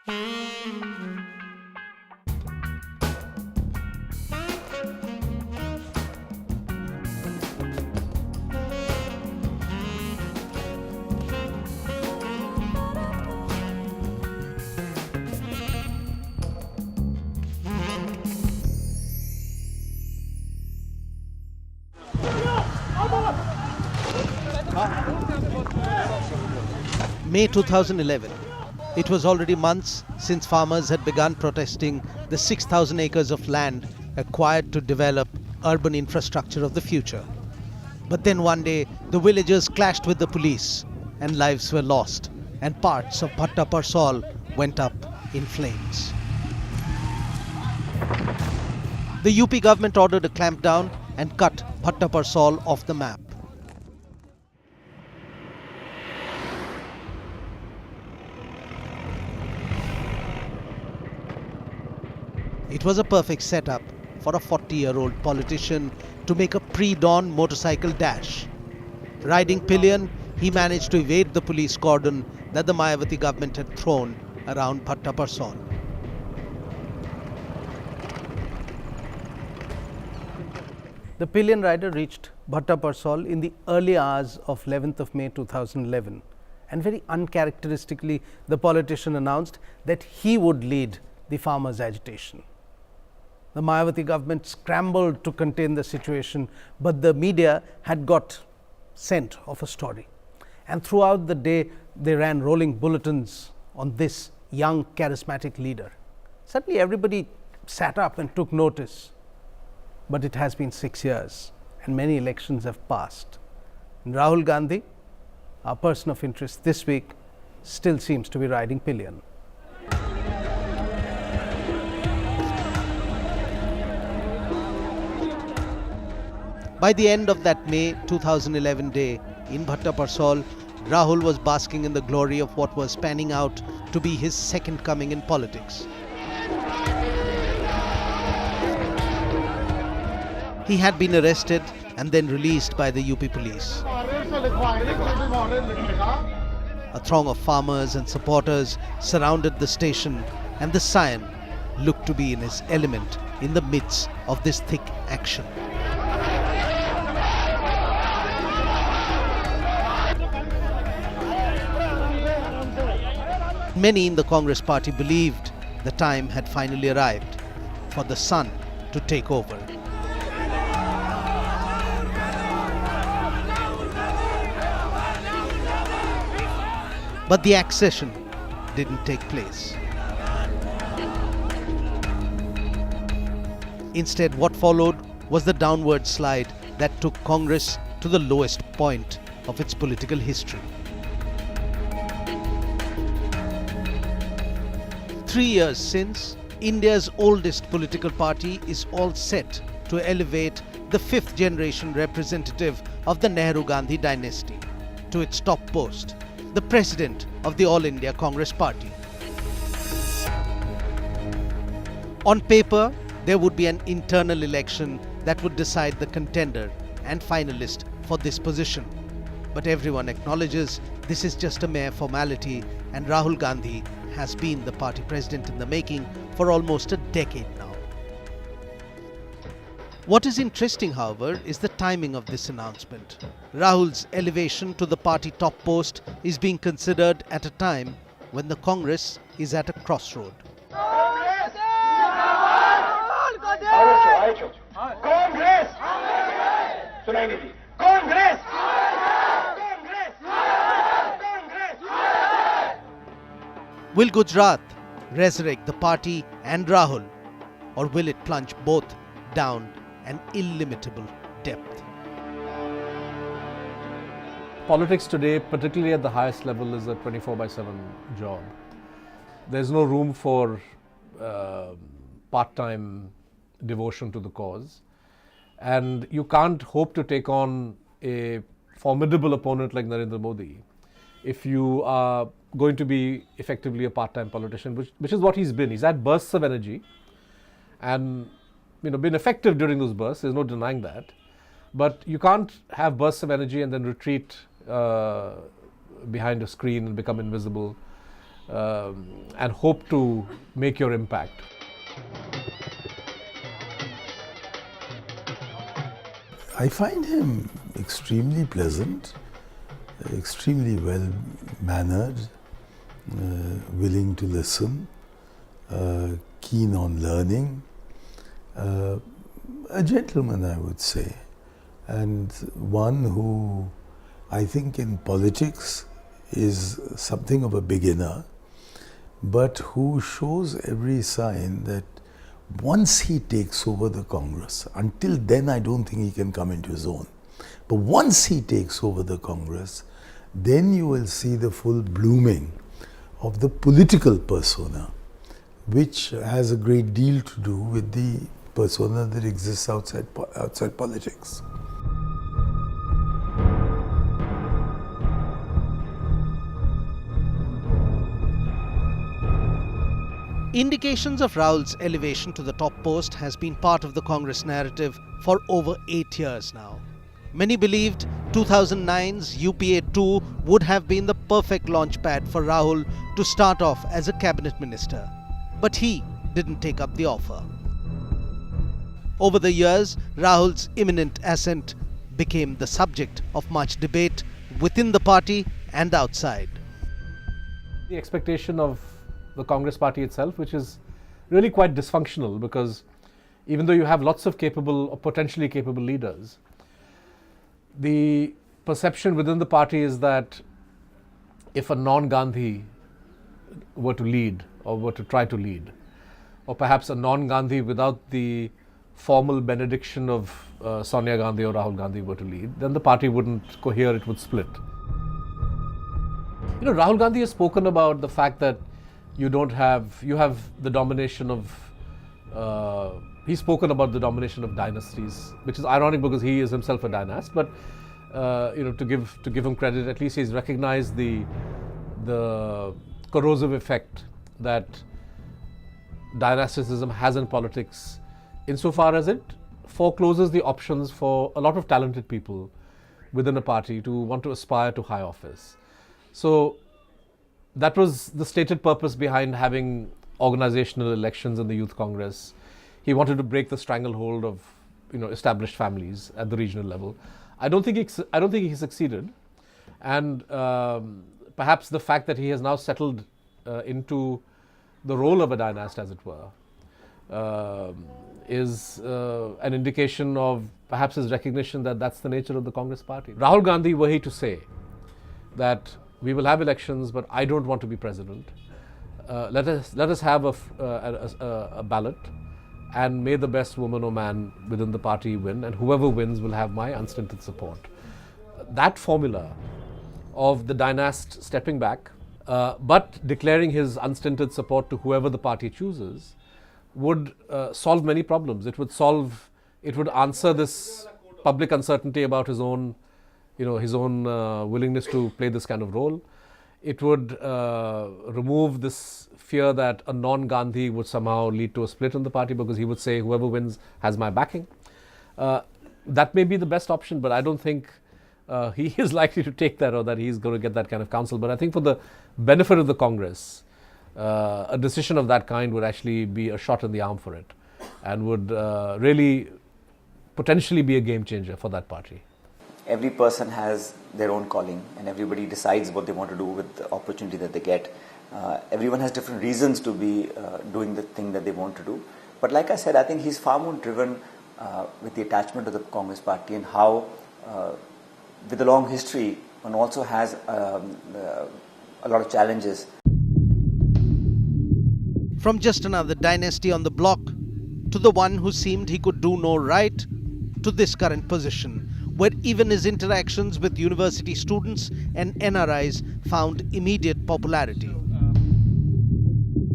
May 2011. It was already months since farmers had begun protesting the 6,000 acres of land acquired to develop urban infrastructure of the future. But then one day, the villagers clashed with the police and lives were lost, and parts of Bhatta Parsal went up in flames. The UP government ordered a clampdown and cut Bhatta Parsal off the map. It was a perfect setup for a 40-year-old politician to make a pre-dawn motorcycle dash. Riding pillion, he managed to evade the police cordon that the Mayawati government had thrown around Bhatta Parsal. The pillion rider reached Bhatta Parsal in the early hours of 11th of May 2011, and very uncharacteristically, the politician announced that he would lead the farmers' agitation. The Mayawati government scrambled to contain the situation, but the media had got scent of a story. And throughout the day, they ran rolling bulletins on this young, charismatic leader. Suddenly, everybody sat up and took notice. But it has been 6 years, and many elections have passed. And Rahul Gandhi, our person of interest this week, still seems to be riding pillion. By the end of that May 2011 day in Bhatta Parsal, Rahul was basking in the glory of what was panning out to be his second coming in politics. He had been arrested and then released by the UP police. A throng of farmers and supporters surrounded the station, and the Scion looked to be in his element in the midst of this thick action. Many in the Congress party believed the time had finally arrived for the son to take over. But the accession didn't take place. Instead, what followed was the downward slide that took Congress to the lowest point of its political history. 3 years since, India's oldest political party is all set to elevate the fifth generation representative of the Nehru-Gandhi dynasty to its top post, the President of the All India Congress Party. On paper, there would be an internal election that would decide the contender and finalist for this position. But everyone acknowledges this is just a mere formality, and Rahul Gandhi has been the party president in the making for almost a decade now. What is interesting, however, is the timing of this announcement. Rahul's elevation to the party top post is being considered at a time when the Congress is at a crossroad. Will Gujarat resurrect the party and Rahul, or will it plunge both down an illimitable depth? Politics today, particularly at the highest level, is a 24/7 job. There's no room for part-time devotion to the cause, and you can't hope to take on a formidable opponent like Narendra Modi if you are going to be effectively a part-time politician, which is what he's been. He's had bursts of energy and been effective during those bursts. There's no denying that. But you can't have bursts of energy and then retreat behind a screen and become invisible and hope to make your impact. I find him extremely pleasant, extremely well mannered, willing to listen, keen on learning, a gentleman, I would say, and one who I think in politics is something of a beginner, but who shows every sign that once he takes over the Congress, until then I don't think he can come into his own. But once he takes over the Congress, then you will see the full blooming of the political persona, which has a great deal to do with the persona that exists outside politics. Indications of Rahul's elevation to the top post has been part of the Congress narrative for over 8 years now. Many believed 2009's UPA 2 would have been the perfect launchpad for Rahul to start off as a cabinet minister. But he didn't take up the offer. Over the years, Rahul's imminent ascent became the subject of much debate within the party and outside. The expectation of the Congress party itself, which is really quite dysfunctional, because even though you have lots of capable or potentially capable leaders, the perception within the party is that if a non-Gandhi were to lead or were to try to lead, or perhaps a non-Gandhi without the formal benediction of Sonia Gandhi or Rahul Gandhi were to lead, then the party wouldn't cohere, it would split. You know, Rahul Gandhi has spoken about the fact that you have the domination of, he's spoken about the domination of dynasties, which is ironic because he is himself a dynast, but you know, to give him credit, at least he's recognized the corrosive effect that dynasticism has in politics, insofar as it forecloses the options for a lot of talented people within a party to want to aspire to high office. So that was the stated purpose behind having organizational elections in the Youth Congress. He wanted to break the stranglehold of, you know, established families at the regional level. I don't think he succeeded, and perhaps the fact that he has now settled into the role of a dynast, as it were, is an indication of perhaps his recognition that that's the nature of the Congress party. Rahul Gandhi, were he to say that we will have elections, but I don't want to be president, let us have a ballot, and may the best woman or man within the party win, and whoever wins will have my unstinted support. That formula of the dynast stepping back, but declaring his unstinted support to whoever the party chooses, would solve many problems. It would answer this public uncertainty about his own willingness to play this kind of role. It would remove this fear that a non-Gandhi would somehow lead to a split in the party, because he would say whoever wins has my backing. That may be the best option, but I don't think he is likely to take that, or that he's going to get that kind of counsel. But I think for the benefit of the Congress, a decision of that kind would actually be a shot in the arm for it, and would really potentially be a game changer for that party. Every person has their own calling, and everybody decides what they want to do with the opportunity that they get. Everyone has different reasons to be doing the thing that they want to do. But like I said, I think he's far more driven with the attachment to the Congress party, and how with a long history, one also has a lot of challenges. From just another dynasty on the block, to the one who seemed he could do no right, to this current position, where even his interactions with university students and NRIs found immediate popularity.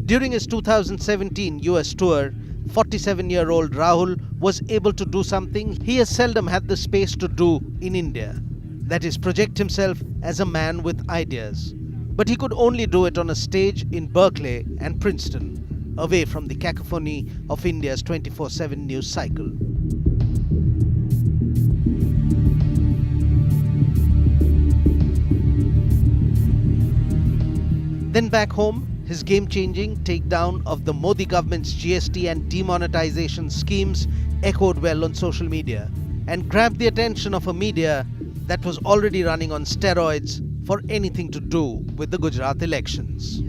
During his 2017 US tour, 47-year-old Rahul was able to do something he has seldom had the space to do in India. That is, project himself as a man with ideas. But he could only do it on a stage in Berkeley and Princeton, away from the cacophony of India's 24/7 news cycle. Then back home, his game-changing takedown of the Modi government's GST and demonetization schemes echoed well on social media and grabbed the attention of a media that was already running on steroids for anything to do with the Gujarat elections.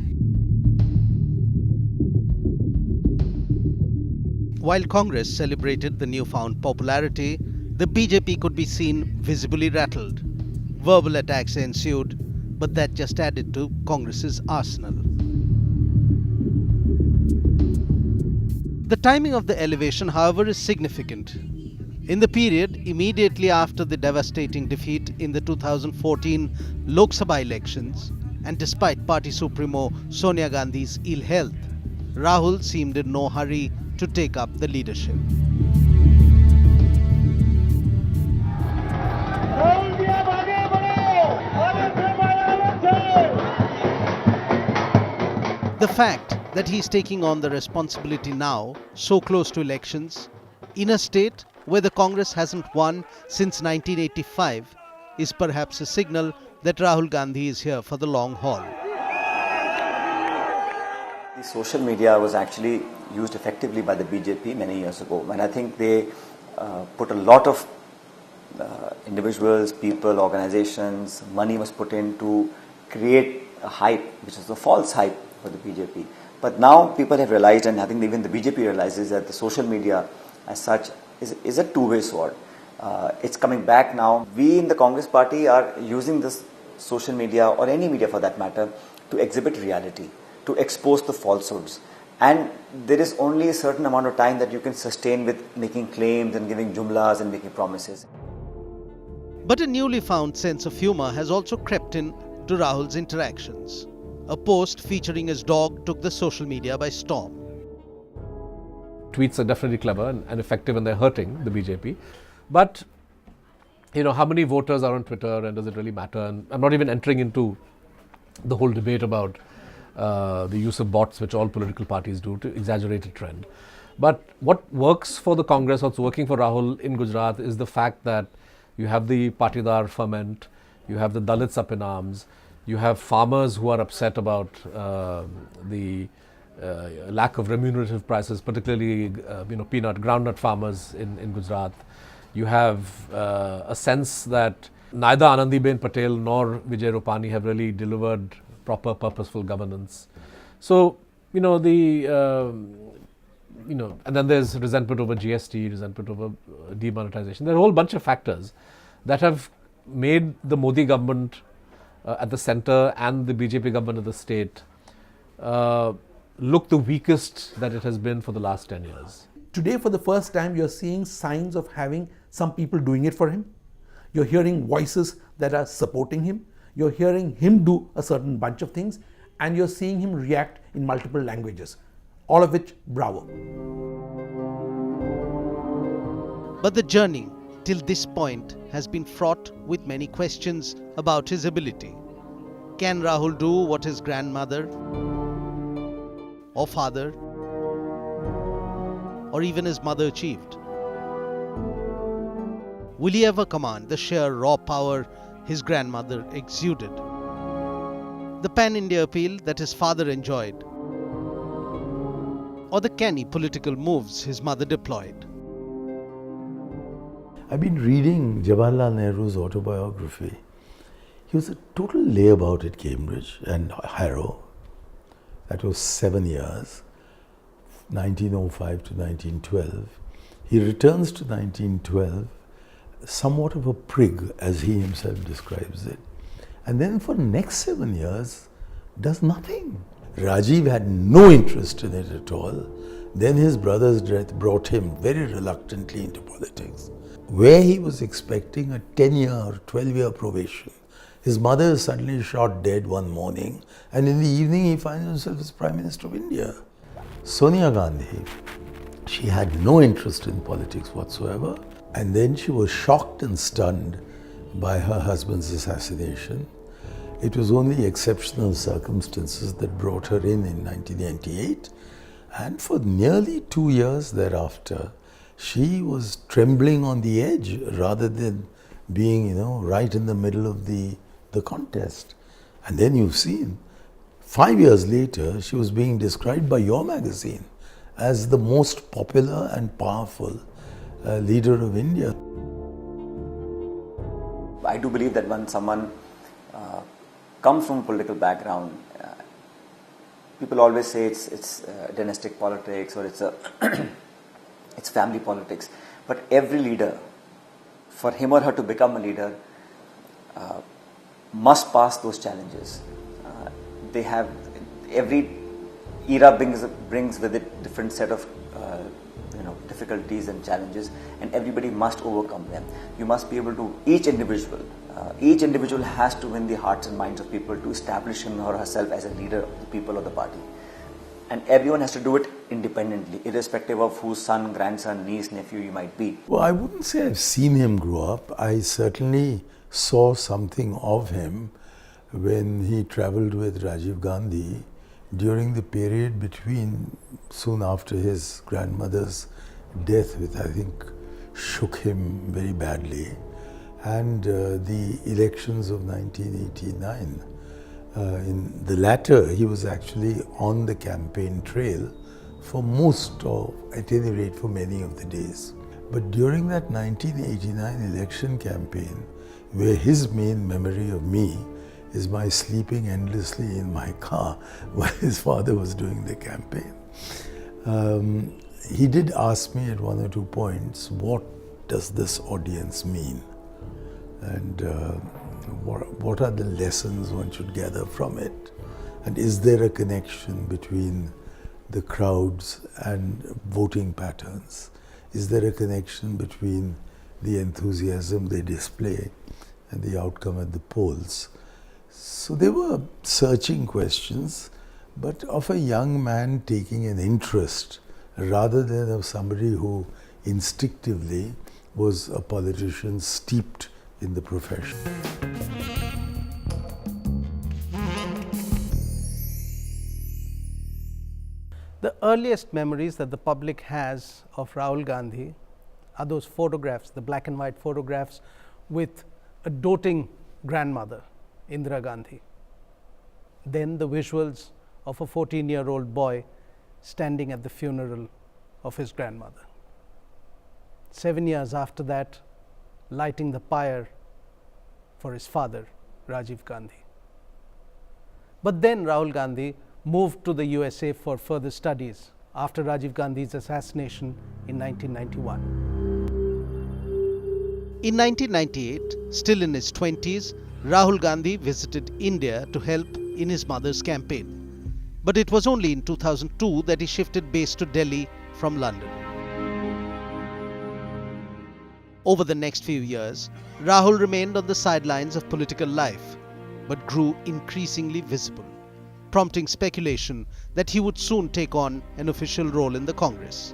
While Congress celebrated the newfound popularity, the BJP could be seen visibly rattled. Verbal attacks ensued, but that just added to Congress's arsenal. The timing of the elevation, however, is significant. In the period immediately after the devastating defeat in the 2014 Lok Sabha elections, and despite party supremo Sonia Gandhi's ill health, Rahul seemed in no hurry to take up the leadership. The fact that he is taking on the responsibility now, so close to elections, in a state where the Congress hasn't won since 1985, is perhaps a signal that Rahul Gandhi is here for the long haul. The social media was actually used effectively by the BJP many years ago, when I think they put a lot of individuals, people, organizations, money was put in to create a hype, which is a false hype for the BJP. But now people have realized, and I think even the BJP realizes, that the social media as such is a two-way sword. It's coming back now. We in the Congress party are using this social media, or any media for that matter, to exhibit reality, to expose the falsehoods. And there is only a certain amount of time that you can sustain with making claims and giving jumlas and making promises. But a newly found sense of humor has also crept in to Rahul's interactions. A post featuring his dog took the social media by storm. Tweets are definitely clever and effective, and they're hurting the BJP. But, how many voters are on Twitter, and does it really matter? And I'm not even entering into the whole debate about the use of bots, which all political parties do to exaggerate a trend. But what works for the Congress, what's working for Rahul in Gujarat, is the fact that you have the Patidar ferment, you have the Dalits up in arms, you have farmers who are upset about the lack of remunerative prices, particularly groundnut farmers in Gujarat. You have a sense that neither Anandiben Patel nor Vijay Rupani have really delivered proper, purposeful governance. So, and then there's resentment over GST, resentment over demonetization. There are a whole bunch of factors that have made the Modi government at the center and the BJP government of the state look the weakest that it has been for the last 10 years. Today, for the first time, you're seeing signs of having some people doing it for him. You're hearing voices that are supporting him. You're hearing him do a certain bunch of things, and you're seeing him react in multiple languages. All of which, bravo. But the journey till this point has been fraught with many questions about his ability. Can Rahul do what his grandmother or father or even his mother achieved? Will he ever command the sheer raw power his grandmother exuded? The pan-India appeal that his father enjoyed? Or the canny political moves his mother deployed? I've been reading Jawaharlal Nehru's autobiography. He was a total layabout at Cambridge and Harrow. That was 7 years, 1905 to 1912. He returns to 1912, somewhat of a prig, as he himself describes it. And then for the next 7 years, does nothing. Rajiv had no interest in it at all. Then his brother's death brought him very reluctantly into politics, where he was expecting a 10-year or 12-year probation. His mother is suddenly shot dead one morning, and in the evening he finds himself as Prime Minister of India. Sonia Gandhi, she had no interest in politics whatsoever, and then she was shocked and stunned by her husband's assassination. It was only exceptional circumstances that brought her in 1998, and for nearly 2 years thereafter, she was trembling on the edge rather than being, right in the middle of the contest. And then you've seen 5 years later, she was being described by your magazine as the most popular and powerful leader of India. I do believe that when someone comes from a political background, people always say it's dynastic politics or it's it's family politics. But every leader, for him or her to become a leader, must pass those challenges. They have, every era brings with it different set of difficulties and challenges, and everybody must overcome them. You must be able to, each individual has to win the hearts and minds of people to establish him or herself as a leader of the people or the party. And everyone has to do it independently, irrespective of whose son, grandson, niece, nephew you might be. Well, I wouldn't say I've seen him grow up. I certainly saw something of him when he travelled with Rajiv Gandhi during the period between, soon after his grandmother's death, which I think shook him very badly, and the elections of 1989. In the latter, he was actually on the campaign trail for most, or at any rate for many of the days. But during that 1989 election campaign, where his main memory of me is my sleeping endlessly in my car while his father was doing the campaign, he did ask me at one or two points, what does this audience mean? And what are the lessons one should gather from it? And is there a connection between the crowds and voting patterns? Is there a connection between the enthusiasm they display and the outcome at the polls? So they were searching questions, but of a young man taking an interest rather than of somebody who instinctively was a politician steeped in the profession. The earliest memories that the public has of Rahul Gandhi are those photographs, the black and white photographs with a doting grandmother, Indira Gandhi. Then the visuals of a 14-year-old boy standing at the funeral of his grandmother. 7 years after that, lighting the pyre for his father, Rajiv Gandhi. But then Rahul Gandhi moved to the USA for further studies after Rajiv Gandhi's assassination in 1991. In 1998, still in his 20s, Rahul Gandhi visited India to help in his mother's campaign. But it was only in 2002 that he shifted base to Delhi from London. Over the next few years, Rahul remained on the sidelines of political life, but grew increasingly visible, prompting speculation that he would soon take on an official role in the Congress.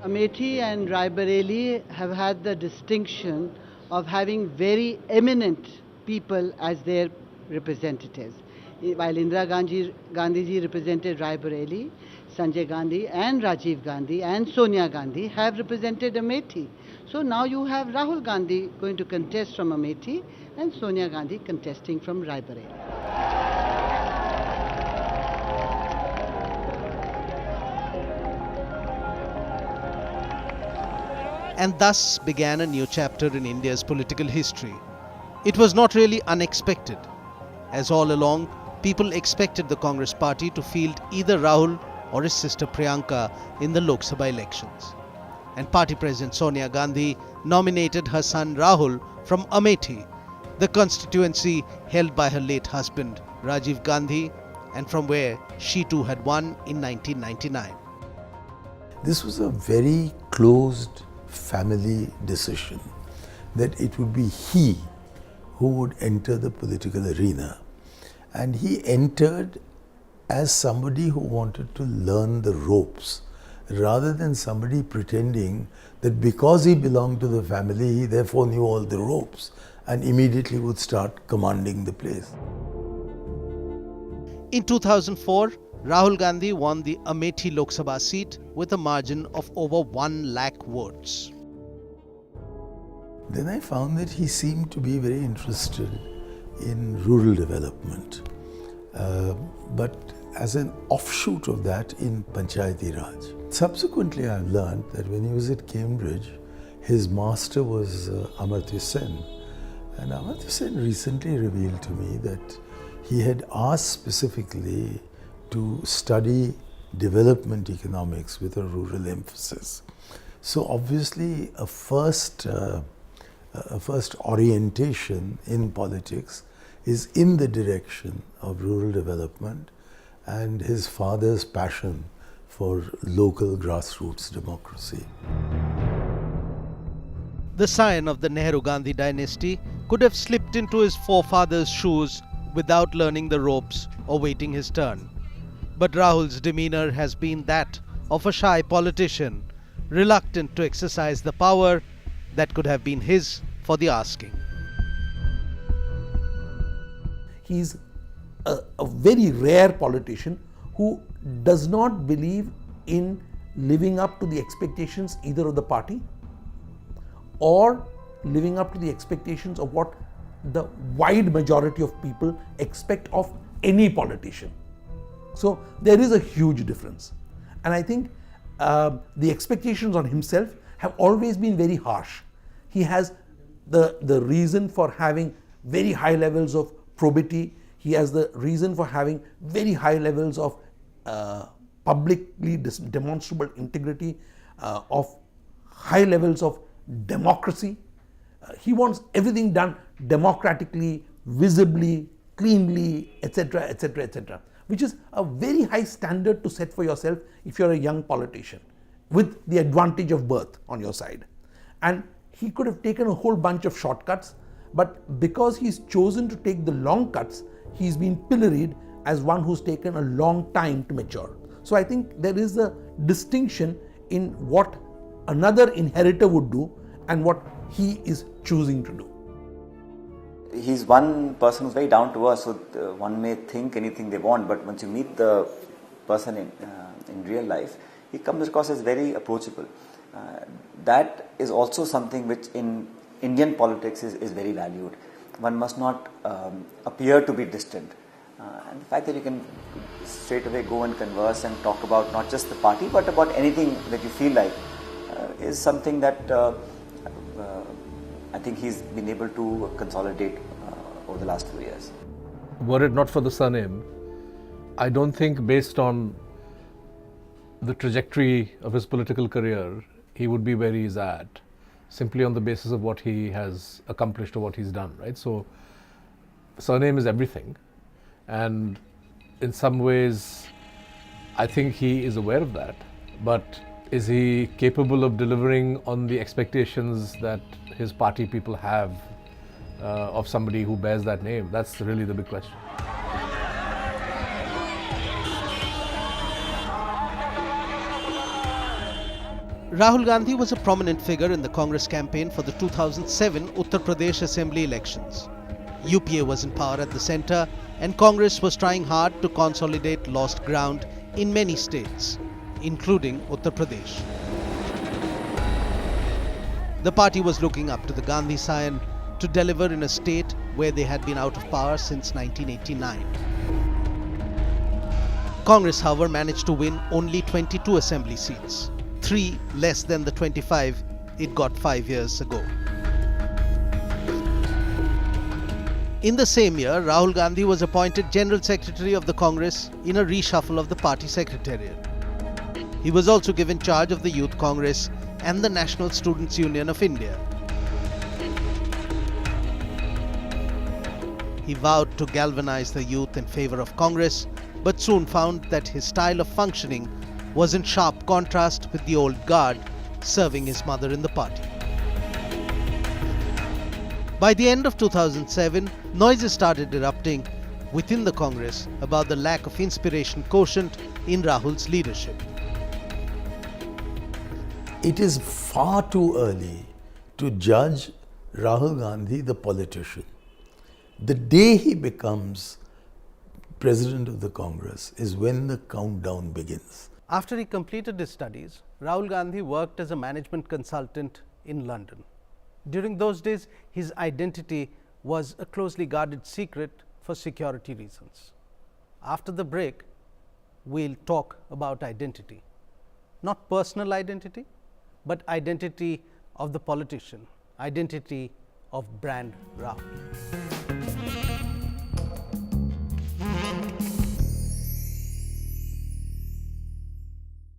Amethi and Raebareli have had the distinction of having very eminent people as their representatives. While Indira Gandhi represented Raebareli, Sanjay Gandhi and Rajiv Gandhi and Sonia Gandhi have represented Amethi. So now you have Rahul Gandhi going to contest from Amethi and Sonia Gandhi contesting from Raebareli. And thus began a new chapter in India's political history. It was not really unexpected, as all along people expected the Congress party to field either Rahul or his sister Priyanka in the Lok Sabha elections. And party president Sonia Gandhi nominated her son Rahul from Amethi, the constituency held by her late husband Rajiv Gandhi, and from where she too had won in 1999. This was a very closed family decision that it would be he who would enter the political arena. And he entered as somebody who wanted to learn the ropes, rather than somebody pretending that because he belonged to the family, he therefore knew all the ropes and immediately would start commanding the place. In 2004, Rahul Gandhi won the Amethi Lok Sabha seat with a margin of over 1 lakh votes. Then I found that he seemed to be very interested in rural development. but as an offshoot of that in Panchayati Raj. Subsequently, I've learned that when he was at Cambridge, his master was Amartya Sen. And Amartya Sen recently revealed to me that he had asked specifically to study development economics with a rural emphasis. So obviously a first orientation in politics is in the direction of rural development and his father's passion for local grassroots democracy. The scion of the Nehru-Gandhi dynasty could have slipped into his forefathers' shoes without learning the ropes or waiting his turn. But Rahul's demeanor has been that of a shy politician, reluctant to exercise the power that could have been his for the asking. He's a very rare politician who does not believe in living up to the expectations either of the party or living up to the expectations of what the wide majority of people expect of any politician. So there is a huge difference. And I think the expectations on himself have always been very harsh. He has the reason for having very high levels of probity. He has the reason for having very high levels of publicly demonstrable integrity, of high levels of democracy. He wants everything done democratically, visibly, cleanly, etc., etc., etc., which is a very high standard to set for yourself if you're a young politician with the advantage of birth on your side. And he could have taken a whole bunch of shortcuts, but because he's chosen to take the long cuts, he's been pilloried as one who's taken a long time to mature. So I think there is a distinction in what another inheritor would do and what he is choosing to do. He's one person who's very down to earth, so one may think anything they want, but once you meet the person in real life, he comes across as very approachable. That is also something which in Indian politics is very valued. One must not appear to be distant. And the fact that you can straight away go and converse and talk about not just the party but about anything that you feel like is something that I think he's been able to consolidate over the last few years. Were it not for the surname, I don't think based on the trajectory of his political career, he would be where he's at, simply on the basis of what he has accomplished or what he's done, right? So, surname is everything. And in some ways, I think he is aware of that. But is he capable of delivering on the expectations that his party people have of somebody who bears that name? That's really the big question. Rahul Gandhi was a prominent figure in the Congress campaign for the 2007 Uttar Pradesh Assembly elections. UPA was in power at the centre and Congress was trying hard to consolidate lost ground in many states, including Uttar Pradesh. The party was looking up to the Gandhi scion to deliver in a state where they had been out of power since 1989. Congress, however, managed to win only 22 assembly seats, 3 less than the 25 it got 5 years ago. In the same year, Rahul Gandhi was appointed General Secretary of the Congress in a reshuffle of the party secretariat. He was also given charge of the Youth Congress and the National Students' Union of India. He vowed to galvanize the youth in favor of Congress, but soon found that his style of functioning was in sharp contrast with the old guard serving his mother in the party. By the end of 2007, noises started erupting within the Congress about the lack of inspiration quotient in Rahul's leadership. It is far too early to judge Rahul Gandhi, the politician. The day he becomes president of the Congress is when the countdown begins. After he completed his studies, Rahul Gandhi worked as a management consultant in London. During those days, his identity was a closely guarded secret for security reasons. After the break, we'll talk about identity. Not personal identity, but identity of the politician, identity of brand Rahul.